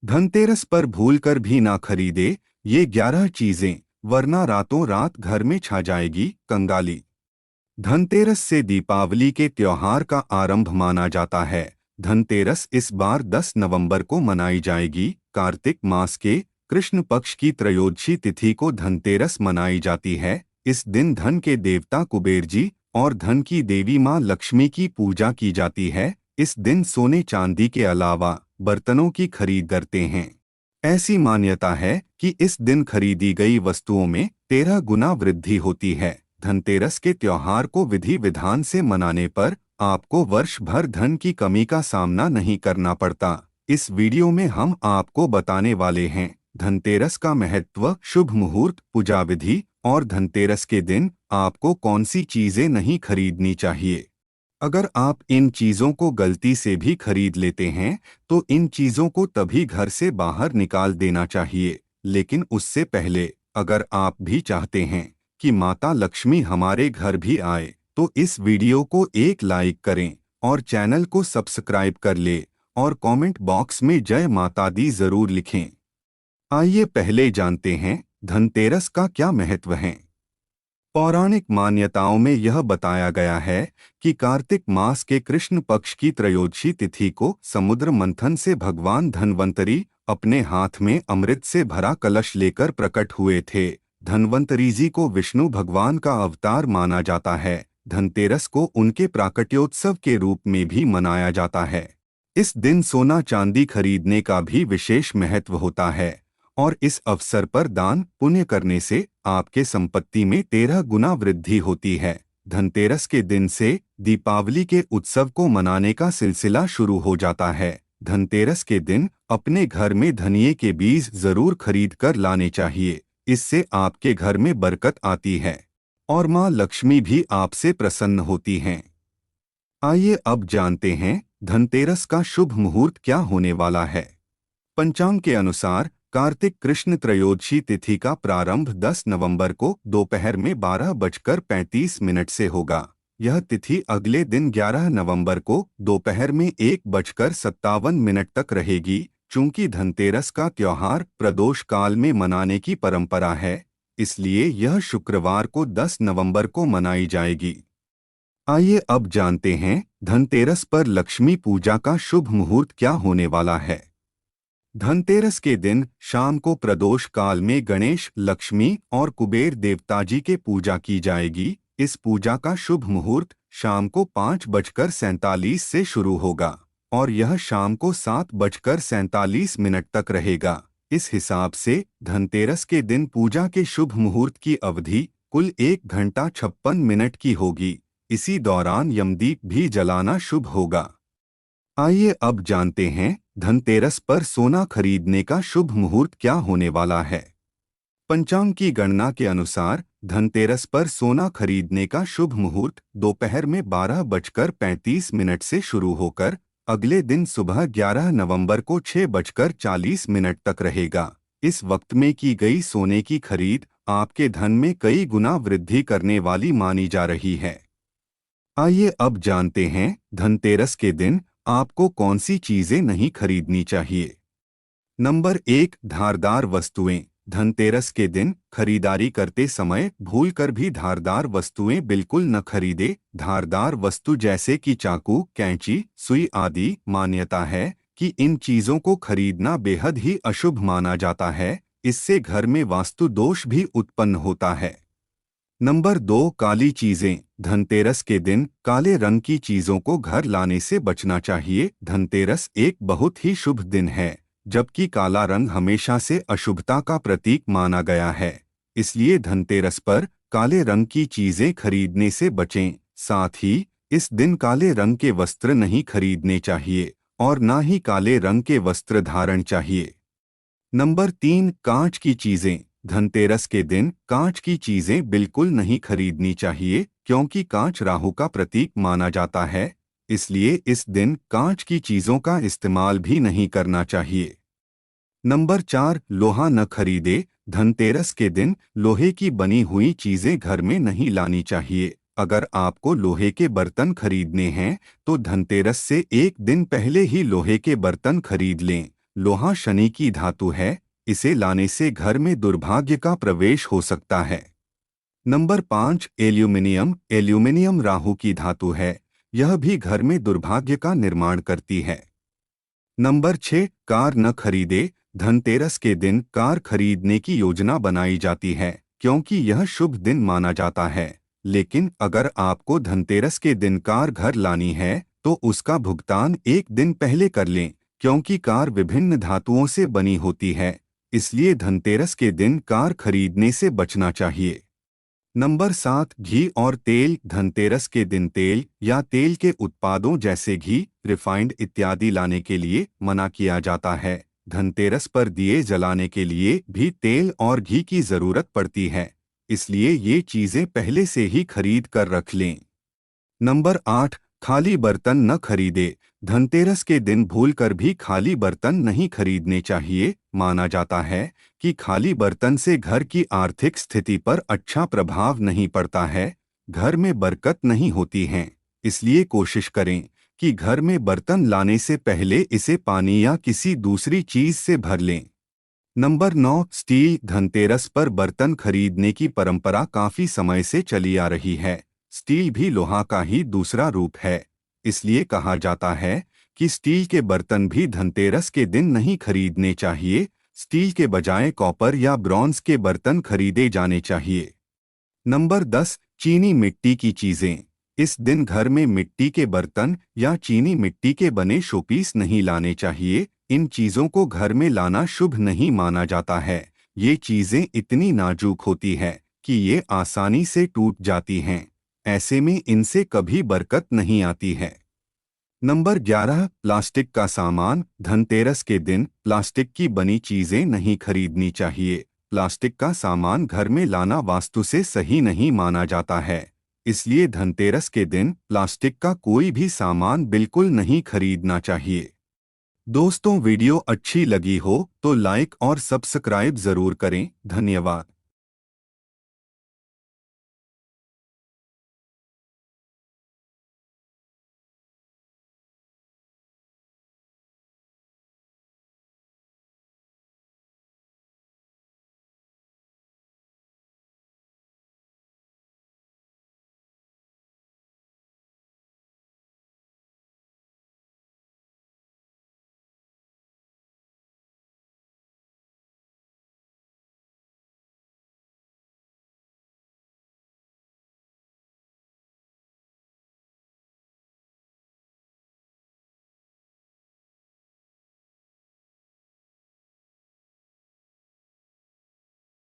धनतेरस पर भूलकर भी ना खरीदे ये 11 चीजें, वरना रातों रात घर में छा जाएगी कंगाली। धनतेरस से दीपावली के त्योहार का आरंभ माना जाता है। धनतेरस इस बार 10 नवंबर को मनाई जाएगी। कार्तिक मास के कृष्ण पक्ष की त्रयोदशी तिथि को धनतेरस मनाई जाती है। इस दिन धन के देवता कुबेर जी और धन की देवी मां लक्ष्मी की पूजा की जाती है। इस दिन सोने चांदी के अलावा बर्तनों की खरीद करते हैं। ऐसी मान्यता है कि इस दिन खरीदी गई वस्तुओं में 13 गुना वृद्धि होती है। धनतेरस के त्योहार को विधि विधान से मनाने पर आपको वर्ष भर धन की कमी का सामना नहीं करना पड़ता। इस वीडियो में हम आपको बताने वाले हैं धनतेरस का महत्व, शुभ मुहूर्त, पूजा विधि और धनतेरस के दिन आपको कौन सी चीजें नहीं खरीदनी चाहिए। अगर आप इन चीजों को गलती से भी खरीद लेते हैं तो इन चीजों को तभी घर से बाहर निकाल देना चाहिए। लेकिन उससे पहले अगर आप भी चाहते हैं कि माता लक्ष्मी हमारे घर भी आए तो इस वीडियो को एक लाइक करें और चैनल को सब्सक्राइब कर ले और कमेंट बॉक्स में जय माता दी जरूर लिखें। आइए पहले जानते हैं धनतेरस का क्या महत्व है। पौराणिक मान्यताओं में यह बताया गया है कि कार्तिक मास के कृष्ण पक्ष की त्रयोदशी तिथि को समुद्र मंथन से भगवान धन्वंतरी अपने हाथ में अमृत से भरा कलश लेकर प्रकट हुए थे। धन्वंतरी जी को विष्णु भगवान का अवतार माना जाता है। धनतेरस को उनके प्राकट्योत्सव के रूप में भी मनाया जाता है। इस दिन सोना चांदी खरीदने का भी विशेष महत्व होता है और इस अवसर पर दान पुण्य करने से आपके संपत्ति में 13 गुना वृद्धि होती है। धनतेरस के दिन से दीपावली के उत्सव को मनाने का सिलसिला शुरू हो जाता है। धनतेरस के दिन अपने घर में धनिये के बीज जरूर खरीद कर लाने चाहिए। इससे आपके घर में बरकत आती है और मां लक्ष्मी भी आपसे प्रसन्न होती हैं। आइए अब जानते हैं धनतेरस का शुभ मुहूर्त क्या होने वाला है। पंचांग के अनुसार कार्तिक कृष्ण त्रयोदशी तिथि का प्रारंभ 10 नवंबर को दोपहर में 12:35 से होगा। यह तिथि अगले दिन 11 नवंबर को दोपहर में 1:57 तक रहेगी। चूंकि धनतेरस का त्योहार प्रदोष काल में मनाने की परंपरा है, इसलिए यह शुक्रवार को 10 नवंबर को मनाई जाएगी। आइए अब जानते हैं धनतेरस पर लक्ष्मी पूजा का शुभ मुहूर्त क्या होने वाला है। धनतेरस के दिन शाम को प्रदोष काल में गणेश, लक्ष्मी और कुबेर देवताजी के पूजा की जाएगी। इस पूजा का शुभ मुहूर्त शाम को 5:47 से शुरू होगा और यह शाम को 7:47 तक रहेगा। इस हिसाब से धनतेरस के दिन पूजा के शुभ मुहूर्त की अवधि कुल 1 घंटा 56 मिनट की होगी। इसी दौरान यमदीप भी जलाना शुभ होगा। आइए अब जानते हैं धनतेरस पर सोना खरीदने का शुभ मुहूर्त क्या होने वाला है। पंचांग की गणना के अनुसार धनतेरस पर सोना खरीदने का शुभ मुहूर्त दोपहर में 12:35 से शुरू होकर अगले दिन सुबह 11 नवंबर को 6:40 तक रहेगा। इस वक्त में की गई सोने की खरीद आपके धन में कई गुना वृद्धि करने वाली मानी जा रही है। आइए अब जानते हैं धनतेरस के दिन आपको कौन सी चीजें नहीं खरीदनी चाहिए। नंबर 1, धारदार वस्तुएं। धनतेरस के दिन खरीदारी करते समय भूलकर भी धारदार वस्तुएं बिल्कुल न खरीदें। धारदार वस्तु जैसे कि चाकू, कैंची, सुई आदि, मान्यता है कि इन चीजों को खरीदना बेहद ही अशुभ माना जाता है। इससे घर में वास्तु दोष भी उत्पन्न होता है। नंबर 2, काली चीजें। धनतेरस के दिन काले रंग की चीजों को घर लाने से बचना चाहिए। धनतेरस एक बहुत ही शुभ दिन है, जबकि काला रंग हमेशा से अशुभता का प्रतीक माना गया है। इसलिए धनतेरस पर काले रंग की चीजें खरीदने से बचें। साथ ही इस दिन काले रंग के वस्त्र नहीं खरीदने चाहिए और ना ही काले रंग के वस्त्र धारण चाहिए। नंबर 3, कांच की चीजें। धनतेरस के दिन कांच की चीजें बिल्कुल नहीं खरीदनी चाहिए, क्योंकि कांच राहु का प्रतीक माना जाता है। इसलिए इस दिन कांच की चीजों का इस्तेमाल भी नहीं करना चाहिए। नंबर 4, लोहा न खरीदे। धनतेरस के दिन लोहे की बनी हुई चीजें घर में नहीं लानी चाहिए। अगर आपको लोहे के बर्तन खरीदने हैं तो धनतेरस से एक दिन पहले ही लोहे के बर्तन खरीद लें। लोहा शनि की धातु है, इसे लाने से घर में दुर्भाग्य का प्रवेश हो सकता है। Number 5 aluminium. एल्यूमिनियम राहु की धातु है, यह भी घर में दुर्भाग्य का निर्माण करती है। नंबर 6 कार न खरीदे। धनतेरस के दिन कार खरीदने की योजना बनाई जाती है क्योंकि यह शुभ दिन माना जाता है। लेकिन अगर आपको धनतेरस के दिन कार घर लानी है तो उसका भुगतान एक दिन पहले कर लें, क्योंकि कार विभिन्न धातुओं से बनी होती है, इसलिए धनतेरस के दिन कार खरीदने से बचना चाहिए। नंबर 7 घी और तेल। धनतेरस के दिन तेल या तेल के उत्पादों जैसे घी, रिफाइंड इत्यादि लाने के लिए मना किया जाता है। धनतेरस पर दिए जलाने के लिए भी तेल और घी की जरूरत पड़ती है, इसलिए ये चीजें पहले से ही खरीद कर रख लें। नंबर 8 खाली बर्तन न खरीदे। धनतेरस के दिन भूलकर भी खाली बर्तन नहीं खरीदने चाहिए। माना जाता है कि खाली बर्तन से घर की आर्थिक स्थिति पर अच्छा प्रभाव नहीं पड़ता है, घर में बरकत नहीं होती है। इसलिए कोशिश करें कि घर में बर्तन लाने से पहले इसे पानी या किसी दूसरी चीज से भर लें। Number 9 steel. धनतेरस पर बर्तन खरीदने की परंपरा काफी समय से चली आ रही है। स्टील भी लोहा का ही दूसरा रूप है, इसलिए कहा जाता है कि स्टील के बर्तन भी धनतेरस के दिन नहीं खरीदने चाहिए। स्टील के बजाय कॉपर या ब्रॉन्ज के बर्तन खरीदे जाने चाहिए। नंबर 10 चीनी मिट्टी की चीजें। इस दिन घर में मिट्टी के बर्तन या चीनी मिट्टी के बने शोपीस नहीं लाने चाहिए। इन चीजों को घर में लाना शुभ नहीं माना जाता है। ये चीजें इतनी नाजुक होती है कि ये आसानी से टूट जाती हैं। ऐसे में इनसे कभी बरकत नहीं आती है। नंबर 11 प्लास्टिक का सामान। धनतेरस के दिन प्लास्टिक की बनी चीजें नहीं खरीदनी चाहिए। प्लास्टिक का सामान घर में लाना वास्तु से सही नहीं माना जाता है, इसलिए धनतेरस के दिन प्लास्टिक का कोई भी सामान बिल्कुल नहीं खरीदना चाहिए। दोस्तों, वीडियो अच्छी लगी हो तो लाइक और सब्सक्राइब जरूर करें। धन्यवाद।